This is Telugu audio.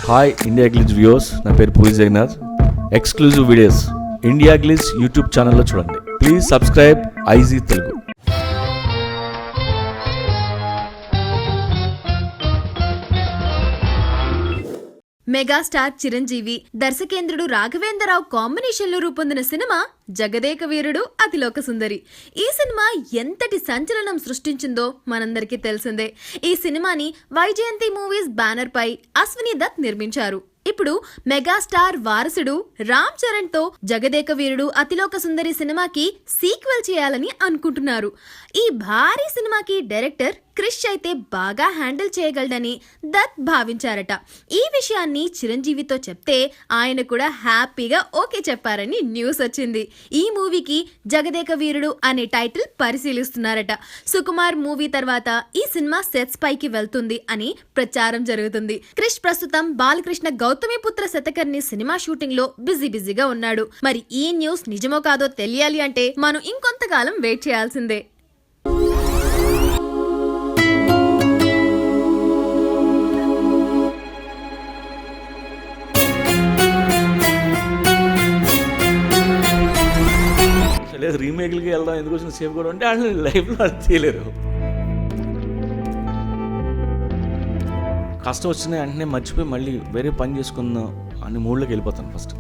హాయ్ ఇండియా గ్లిజ్ వ్యూవర్స్, నా పేరు Puri Jagannath. Exclusive videos India glitz YouTube ఛానల్లో చూడండి. Please subscribe IG Telugu. Megastar Chiranjeevi, దర్శకేంద్రుడు రాఘవేంద్రరావు కాంబినేషన్లో రూపొందిన సినిమా జగదేక వీరుడు అతిలోక సుందరి. ఈ సినిమా ఎంతటి సంచలనం సృష్టించిందో మనందరికీ తెలిసిందే. ఈ సినిమాని వైజయంతి మూవీస్ బ్యానర్ పై అశ్విని దత్ నిర్మించారు. ఇప్పుడు మెగాస్టార్ వారసుడు రామ్ చరణ్ తో జగదేక వీరుడు అతిలోక సుందరి సినిమాకి సీక్వెల్ చేయాలని అనుకుంటున్నారు. ఈ భారీ సినిమాకి డైరెక్టర్ క్రిష్ అయితే బాగా హ్యాండిల్ చేయగలడని దత్ భావించారట. ఈ విషయాన్ని చిరంజీవితో చెప్తే ఆయన కూడా హ్యాపీగా ఓకే చెప్పారని న్యూస్ వచ్చింది. ఈ మూవీకి జగదేక వీరుడు అనే టైటిల్ పరిశీలిస్తున్నారట. సుకుమార్ మూవీ తర్వాత ఈ సినిమా సెట్స్ పైకి వెళ్తుంది అని ప్రచారం జరుగుతుంది. క్రిష్ ప్రస్తుతం బాలకృష్ణ గౌతమిపుత్ర శతకర్ణి సినిమా షూటింగ్ లో బిజీగా ఉన్నాడు. మరి ఈ న్యూస్ నిజమో కాదో తెలియాలి అంటే మనం ఇంకొంతకాలం వెయిట్ చేయాల్సిందే. లేదు రీమేక్లకి వెళ్దాం, ఎందుకు వచ్చిన సేఫ్ కూడా అంటే వాళ్ళు లైఫ్లో అది తీయలేరు. కష్టం వచ్చిన వెంటనే మర్చిపోయి మళ్ళీ వేరే పని చేసుకుందాం అని మూడ్లోకి వెళ్ళిపోతాను ఫస్ట్.